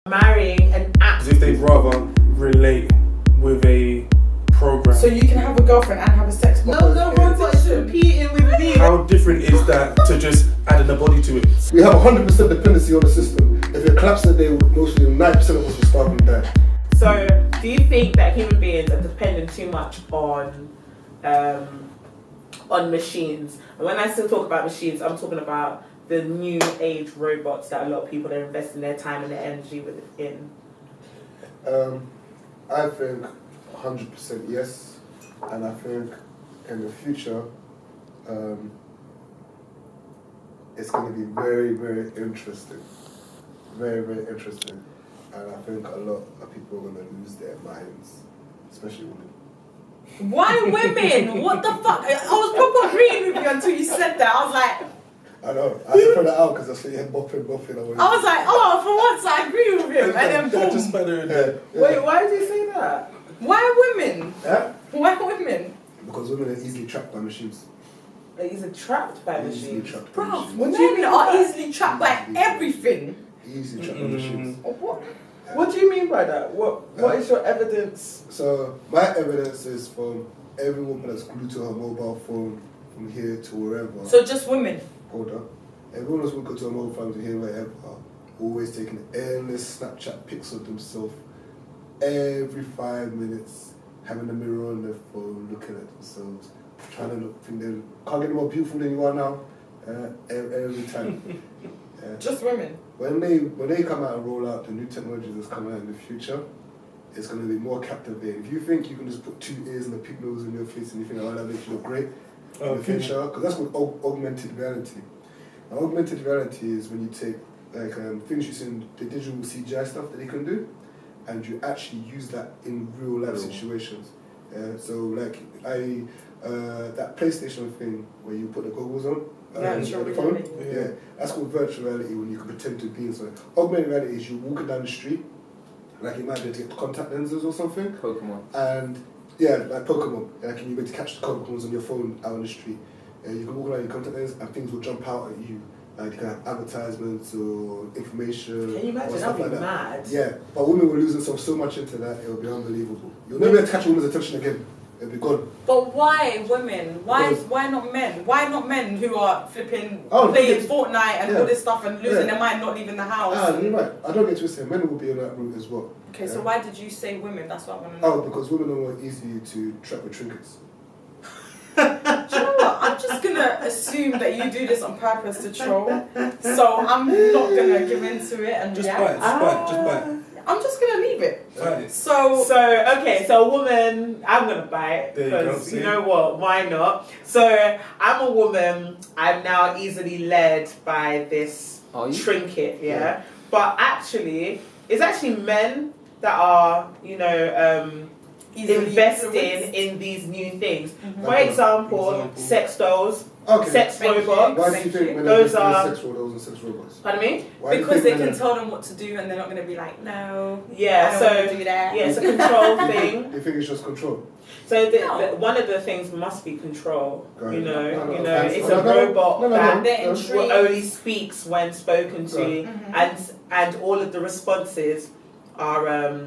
marrying an As if they'd rather relate with a program. So you can have a girlfriend and have a sex bond. no robot's competing with me. How different is that to just adding a body to it? We have 100% dependency on the system. If it collapses today, mostly 9% of us will starve and die. So, do you think that human beings are dependent too much on machines? And when I still talk about machines, I'm talking about the new age robots that a lot of people are investing their time and their energy in. I think 100% yes, and I think in the future, it's going to be very, very interesting. Very, very interesting. And I think a lot of people are going to lose their minds, especially women. Why women? What the fuck? I was proper agreeing with you until you said that. I was like, I know. I had to throw that out because I saw you had bopping. I was like, oh, for once I agree with him. And then boom. Just better. Wait, why did you say that? Why women? Yeah? Why women? Because women are easily trapped by machines. Like, he's trapped by Easily machines. trapped by Bruv, machines. What do you men mean are by- easily trapped by everything. Easily trapped by machines. What? What do you mean by that? What is your evidence? So my evidence is from every woman that's glued to her mobile phone from here to wherever. So just women? Hold up. Everyone that's glued to her mobile phone from here wherever, always taking endless Snapchat pics of themselves every 5 minutes, having a mirror on their phone, looking at themselves, trying to look, think they can't get more beautiful than you are now. Every time. Just women? When they come out and roll out the new technology that's coming out in the future, it's going to be more captivating. If you think you can just put 2 ears and a pig nose in your face and you think, oh, that makes you look great in the future, because that's called augmented reality. Now, augmented reality is when you take like things you see in the digital CGI stuff that they can do, and you actually use that in real life situations. So like that PlayStation thing where you put the goggles on. Virtual the phone. reality. Yeah, that's called virtual reality when you can pretend to be in something. Augmented reality is you walking down the street, like you might be able to get contact lenses or something. Pokemon. And yeah, like Pokemon. Like you be able to catch the Pokemons on your phone out on the street. You can walk around your contact lens and things will jump out at you. Like you can have advertisements or information. Can you imagine? or stuff That'd be like that. mad. Yeah, but women will lose themselves so much into that, it'll be unbelievable. You'll never be able to catch a woman's attention again. It'll be gone. But why women? Why not men? Why not men who are flipping playing Fortnite and all this stuff and losing their mind, not leaving the house? You're right. I don't get twisted. Men will be on that route as well. Okay, so why did you say women? That's what I want to know. Oh, because women are more easy to trap with trinkets. Do you know what? I'm just gonna assume that you do this on purpose to troll. So I'm not gonna give into it and Just react. just bite. I'm just gonna leave it. Right. So Okay, so a woman, I'm gonna bite There you go, because see? you know what? Why not? So I'm a woman. I'm now easily led by this Are you? trinket, yeah. But actually, it's actually men that are, easily investing influenced. in these new things. Mhm. For example, sex dolls, Okay. sex Thank you. robots. Why do you think when Those they're are- sex robots and sex robots? Pardon me? Why do you Because think they men can tell them what to do and they're not gonna be like, no. Yeah, I don't wanna do that. yeah, it's a control thing. Do you think it's just control? So No. one of the things must be control. Right. You know, No, it's no, a no, robot no, that They're no. intrigued. only speaks when spoken to, Right. Mhm. and all of the responses are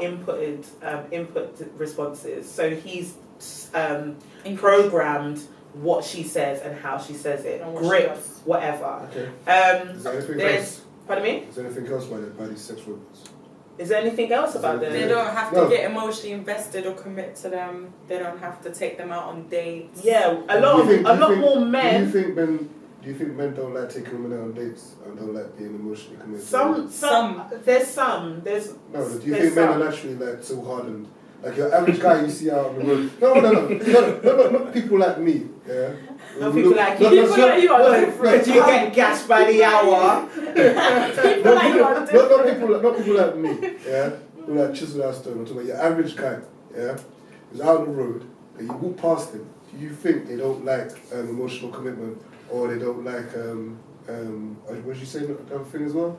input responses. So he's programmed what she says and how she says it, And what she grip, does. Okay. whatever. Is there anything There's, else? pardon me. Is there anything else why they buy these sex robots? Is there anything else about them? They don't have to No. get emotionally invested or commit to them. They don't have to take them out on dates. Yeah, a Do lot you think- more men. Do you think men don't like taking women out on dates and don't like being emotionally committed? Some. There's No, do you there's think men some. are naturally like so hardened? Like your average guy you see out on the road. No, not people like me. Yeah. No people like you. People like you are different. You get gashed by the hour. People like you are different. Not people like me. Yeah. Who like chisel out stone. I'm talking about your average guy. Yeah. Who's out on the road and you walk past him. Do you think they don't like emotional commitment or they don't like what did you say the other thing as well?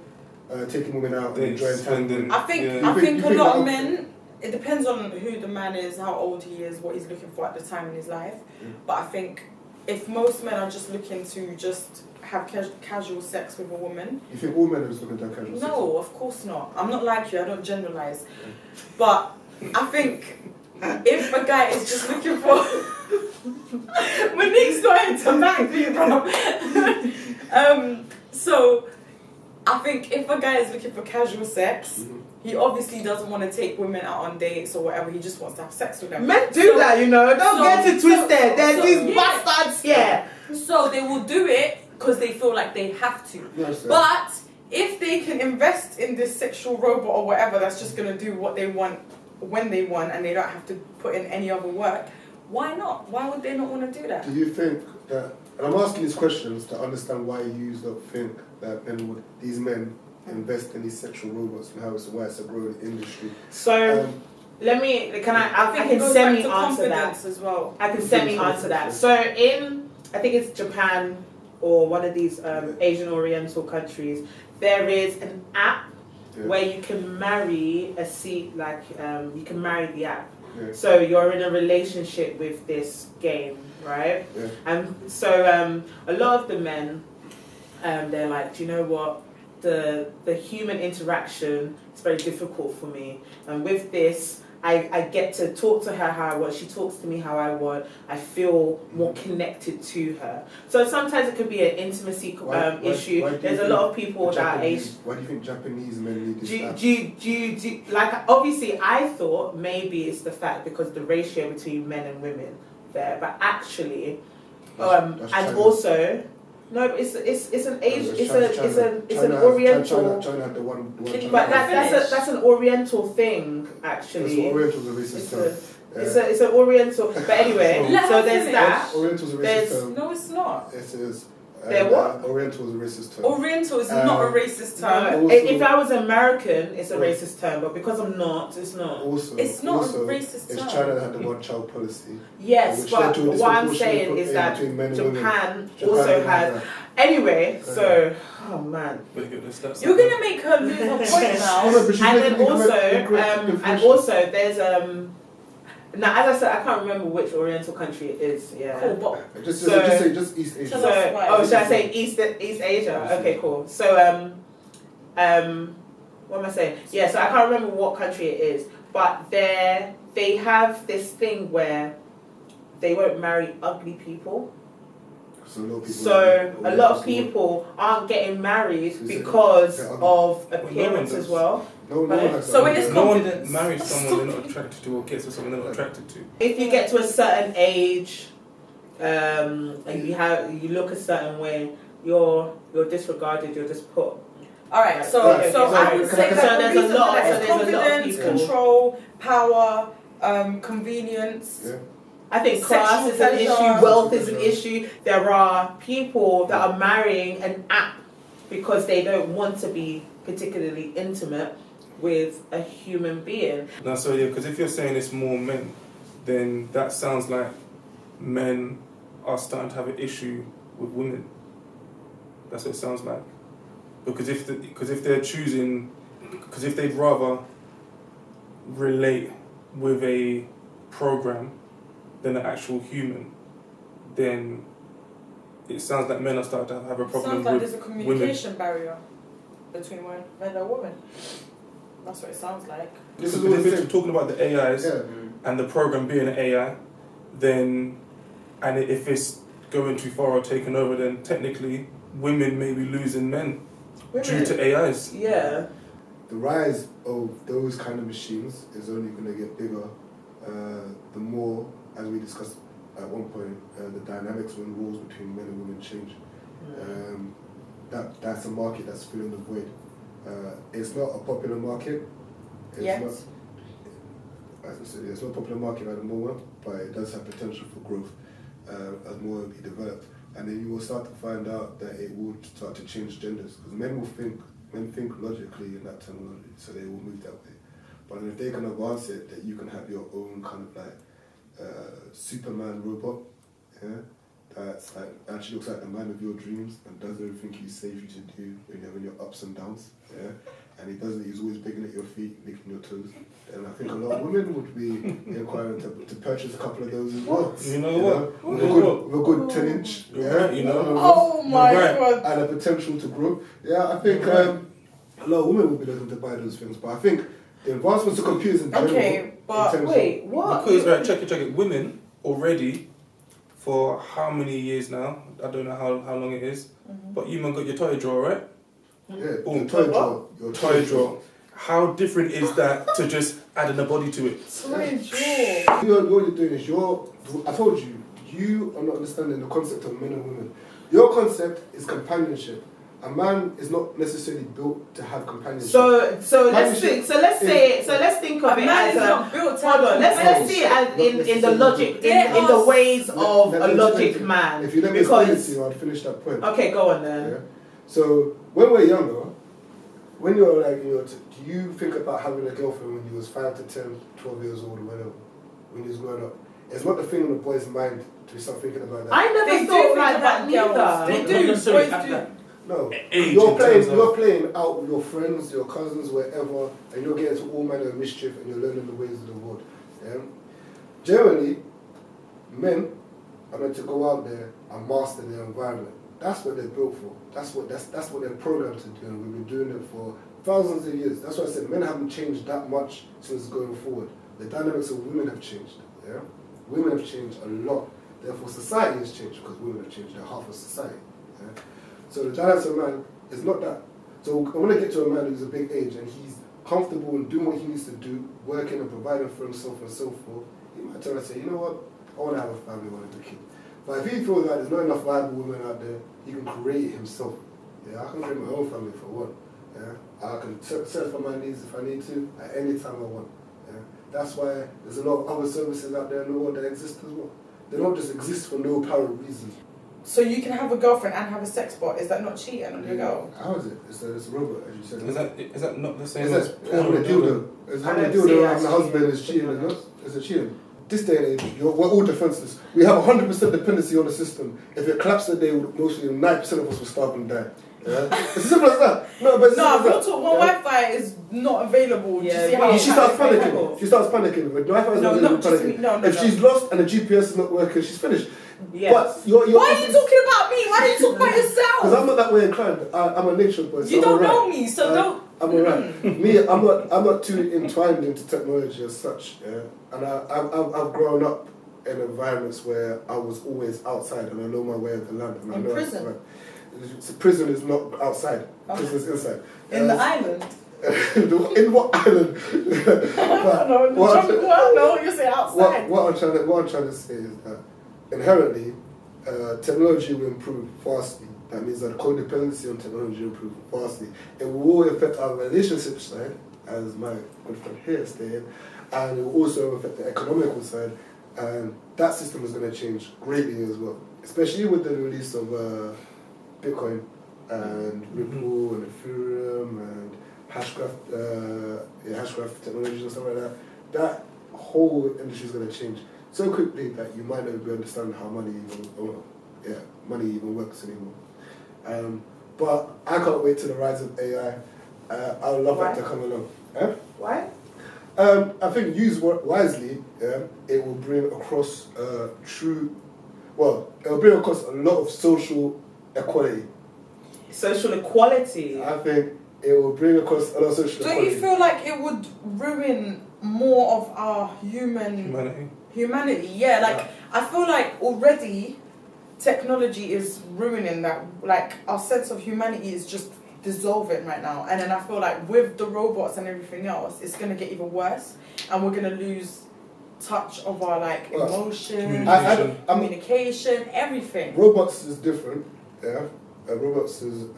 Taking women out and enjoying time. I think You a think lot of that- men. It depends on who the man is, how old he is, what he's looking for at the time in his life. But I think if most men are just looking to just have casual sex with a woman. You think all men are just looking to have casual sex? No, of course not. I'm not like you, I don't generalise. But I think if a guy is just looking for... Monique's starting to back me, bro. So, I think if a guy is looking for casual sex, he obviously doesn't want to take women out on dates or whatever, he just wants to have sex with them. Men do that, you know, don't get it twisted. There's these yeah. bastards here. So they will do it because they feel like they have to. Yes, But if they can invest in this sexual robot or whatever that's just going to do what they want when they want and they don't have to put in any other work, why not? Why would they not want to do that? Do you think that, and I'm asking these questions to understand why you don't think that these men invest in these sexual robots and why it's a growing industry? So, I think can it goes semi back to answer that. confidence as well. I can semi answer that. So I think it's Japan or one of these Asian Oriental countries, there is an app where you can marry you can marry the app. Yeah. So you're in a relationship with this game, right? Yeah. And so a lot of the men, they're like, do you know what? The human interaction is very difficult for me. And with this, I get to talk to her how I want. She talks to me how I want. I feel more connected to her. So sometimes it could be an intimacy issue. There's a lot of people that age. Why do you think Japanese men need this app? Do like obviously I thought maybe it's the fact because the ratio between men and women there, but actually, That's and China. also. No, it's an Asian, it's an Oriental. China had the one But that's an Oriental thing, actually. Oriental's a racist term. It's an Oriental. But anyway, so there's that. Oriental's a racist term. No, it's not. It is. They're what? Oriental is a racist term. Oriental is not a racist term. No, if I was American, it's a racist term, but because I'm not, it's not. It's not a racist term. It's China that had the one-child policy. Yes, but what I'm saying is that Japan also had. Anyway, so oh man, you're gonna make her lose her point now. And also there's now, as I said, I can't remember which Oriental country it is. Yeah. Cool, but just say East Asia. Should I say East Asia? Okay, cool. So what am I saying? Yeah. So I can't remember what country it is, but they have this thing where they won't marry ugly people. So a lot of people aren't getting married because of appearance as well. So it is confidence. No one marries someone they're not attracted to or gets with someone they're not attracted to. If you get to a certain age, and you look a certain way, you're disregarded. You're just put. All right. So I would say that the reason for that is confidence, control, power, convenience. Yeah. I think class is an issue, wealth is an issue. There are people that are marrying an app because they don't want to be particularly intimate with a human being. No, so yeah, because if you're saying it's more men, then that sounds like men are starting to have an issue with women. That's what it sounds like. Because if they'd rather relate with a program than an actual human, then it sounds like men are starting to have a problem with women. Sounds like there's a communication barrier between men and women. That's what it sounds like. This is But if what you're talking about the AIs and the program being an AI, then, and if it's going too far or taking over, then technically women may be losing men due to AIs. Yeah. The rise of those kind of machines is only going to get bigger the more, as we discussed at one point, the dynamics and rules between men and women change. That's a market that's filling the void. It's not a popular market. It's Yes. not, as I said, it's not a popular market at the moment, but it does have potential for growth as more will be developed. And then you will start to find out that it will start to change genders, because men think logically in that terminology, so they will move that way. But if they can advance it, that you can have your own kind of like Superman robot, that's like actually looks like the man of your dreams and does everything he says you to do when you're having your ups and downs, and he does it, he's always picking at your feet, licking your toes. And I think a lot of women would be inquiring to purchase a couple of those as well. You know what? With a good 10-inch. Right, you know. Oh my God. And a potential to grow. Yeah, I think a lot of women will be looking to buy those things, but I think the advancements of computers in general. Okay, but wait, what? Because, right, check it. Women already, for how many years now? I don't know how long it is, but you man got your toy drawer, right? Yeah, Boom. your Toy drawer. How different is that to just adding a body to it? toy drawer. What you're doing is I told you, you are not understanding the concept of men and women. Your concept is companionship. A man is not necessarily built to have companionship. So let's think of A it man as is not built to hold have on. Let's see it as in the logic in the ways of a logic man. If you let me explain it to you, I'll finish that point. Okay, go on then. Yeah? So when we're younger, when you're like, do you think about having a girlfriend when you was 5 to 10, 12 years old or whatever, when you was growing up? It's not the thing on the boy's mind to start thinking about that. I never They thought do like think that about girls. neither. They do. necessarily Boys at do. that No, age you're in terms playing out with your friends, your cousins, wherever, and you're getting to all manner of mischief and you're learning the ways of the world. Yeah? Generally, men are meant to go out there and master their environment. That's what they're built for. That's what they're programmed to do, and we've been doing it for thousands of years. That's why I said men haven't changed that much since going forward. The dynamics of women have changed. Yeah? Women have changed a lot. Therefore, society has changed because women have changed. They're half of society. Yeah? So the dynamics of man is not that. So I want to get to a man who's a big age and he's comfortable in doing what he needs to do, working and providing for himself and so forth. He might turn and say, you know what, I want to have a family, I want to have a kid. But if he feels like there's not enough viable women out there, he can create it himself. Yeah, I can create my own family for one. Yeah, I can search for my needs if I need to at any time I want. Yeah, that's why there's a lot of other services out there in the world that exist as well. They don't just exist for no apparent reason. So you can have a girlfriend and have a sex bot. Is that not cheating on your girl? How is it? It's a robot, as you said. Is that not the same Is as that having a dildo? Is having a dildo around the husband is cheating, isn't it? Is it cheating? This day and age, we're all defenseless. We have 100% dependency on the system. If it collapsed today, mostly 9% of us will starve and die. Yeah? It's as simple as that. No, but real talk. When Wi-Fi is not available, Yeah, do you see how she starts panicking. She starts panicking. When Wi-Fi is not available, panicking. If she's lost and the GPS is not working, she's finished. Yes. But you're why are you talking about me? Why are you talking about yourself? Because I'm not that way inclined. I'm a nature boy. So You don't know me, so don't. I'm alright. Me, I'm not too entwined into technology as such. Yeah, and I've grown up in environments where I was always outside and I know my way of the land. And I know prison. Prison is not outside. Prison is inside. In the island. In what island? You say outside. What I'm trying to say is that inherently, technology will improve vastly. That means that codependency on technology will improve vastly. It will affect our relationship side, as my good friend here is saying, and it will also affect the economical side. And that system is going to change greatly as well, especially with the release of Bitcoin and Ripple and Ethereum and Hashgraph technologies and stuff like that. That whole industry is going to change so quickly that you might not be understanding how money even works anymore. But I can't wait to the rise of AI. I would love that to come along. Why? I think used wisely, it will bring across it will bring across a lot of social equality. Social equality? I think it will bring across a lot of social equality. Do you feel like it would ruin more of our humanity? Yeah, like I feel like already technology is ruining that. Like our sense of humanity is just dissolving right now, and then I feel like with the robots and everything else, it's gonna get even worse, and we're gonna lose touch of our emotion, communication, everything. Robots is different, yeah. Robots is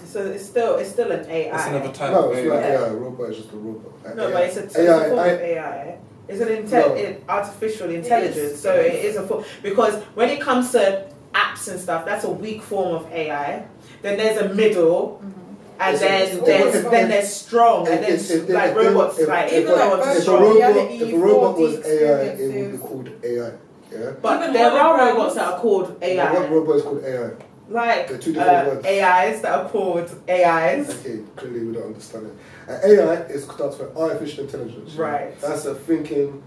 so it's still an AI. It's another type no, of it's AI. not AI. Robot is just a robot. No, but it's a form of AI. It's an artificial intelligence, so it is a form, because when it comes to apps and stuff, that's a weak form of AI. Then there's a middle, and then there's strong, and then robots like if a robot was AI, it would be called AI. Yeah. But there are robots that are called AI. What robot is called AI? like They're two different words. AIs that are called AIs. Okay, clearly we don't understand it. AI is stands for artificial intelligence. Right. That's a thinking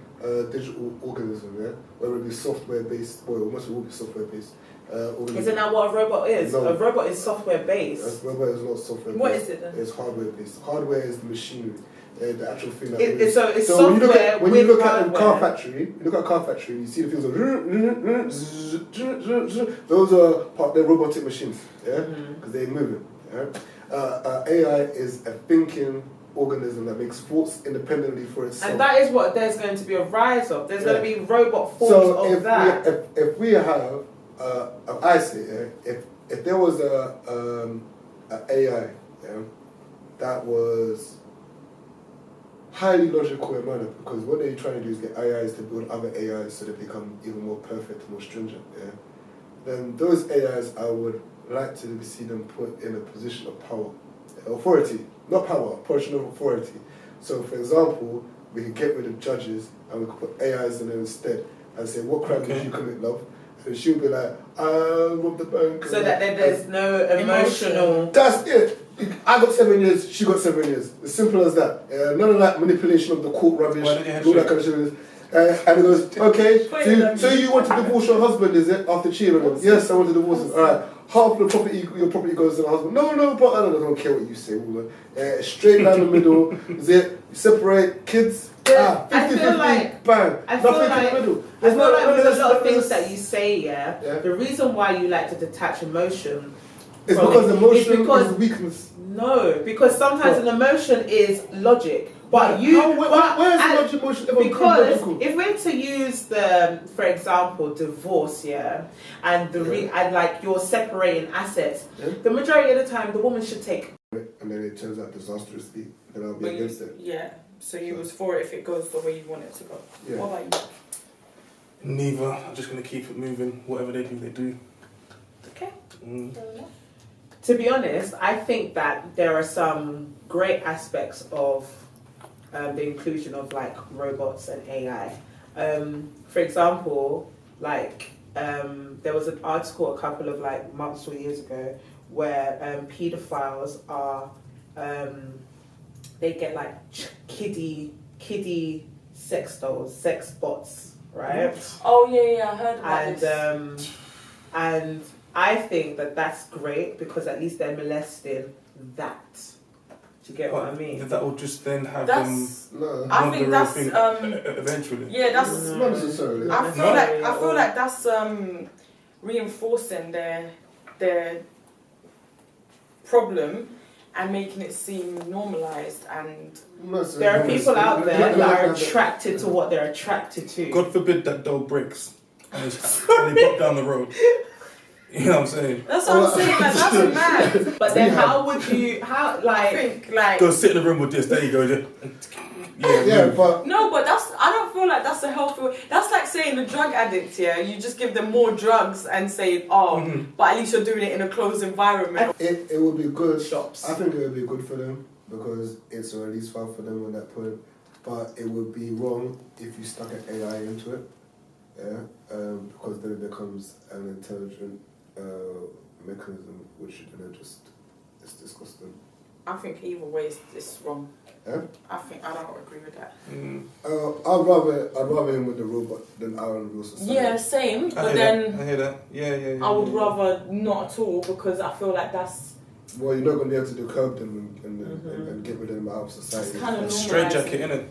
digital organism, yeah? Whether it be software based, well, it must be software based. Isn't that what a robot is? No. A robot is software based. A robot is not software based. What is it then? It's hardware based. Hardware is the machinery. The actual thing that It's so software when you look with at a car hardware. factory, you see the things of those are they're robotic machines, yeah, because they're moving. Yeah? AI is a thinking organism that makes thoughts independently for itself. And that is what there's going to be a rise of. There's going to be robot forms of that. If we have, I say, if there was a AI, yeah, that was highly logical and manner, because what they're trying to do is get AIs to build other AIs so they become even more perfect, more stringent, yeah? Then those AIs, I would like to see them put in a position of power. Authority, not power, portion of authority. So for example, we could get rid of judges and we could put AIs in there instead and say, what crime did you commit, love? And she'll be like, I robbed the bank. So that there's no emotional... That's it. I got 7 years, she got 7 years. As simple as that. None of that manipulation of the court rubbish, all that kind of shit. And it goes, okay, so you want to divorce your husband, is it, after cheating on him? Yes, I want to divorce him. All right, half the property, your property goes to the husband. No, but I don't care what you say, woman. Straight down the middle, is it? Separate kids. 50, I feel like, bang. I feel Nothing like, in the middle. I feel like with a lot of there's- things that you say, yeah, the reason why you like to detach emotion It's from because it emotion is because, is weakness. No, because sometimes an emotion is logic. But where's the emotion ever because logical? if we're to use for example, divorce, yeah, and and like you're separating assets, the majority of the time the woman should take. And then it turns out disastrously, then I'll be against it. Yeah. So you was for it if it goes the way you want it to go. Yeah. What about you? Neither. I'm just going to keep it moving. Whatever they do, they do. Okay. To be honest, I think that there are some great aspects of the inclusion of like robots and AI. For example, like there was an article a couple of like months or years ago where paedophiles are they get like kiddie sex dolls, sex bots, right? Oh yeah, I heard about this. And I think that that's great because at least they're molesting that. Do you get what I mean? That will just then have That's, them. No. I think that's eventually. Yeah, that's Not necessarily. I feel like that's reinforcing their problem and making it seem normalised, and there are people out there that are attracted to what they're attracted to. God forbid that doll breaks and they pop down the road. You know what I'm saying? That's what I'm saying. Like, that's mad. But then, how would you? How I think like go sit in the room with this. There you go. But no, but I don't feel like that's a healthy way. That's like saying the drug addict. Yeah, you just give them more drugs and say, but at least you're doing it in a closed environment. it would be good. Shops. I think it would be good for them because it's a release valve for them on that point. But it would be wrong if you stuck an AI into it. Yeah, because then it becomes an intelligent mechanism, which it's disgusting. I think either way it's wrong. Yeah? I don't agree with that. I'd rather him with the robot than Aaron Wilson. Yeah, same. But I hear that. Yeah. I would rather not at all because I feel like that's. Well, you're not going to be able to curb them and get rid of them out of society. It's kind of straight jacket, innit?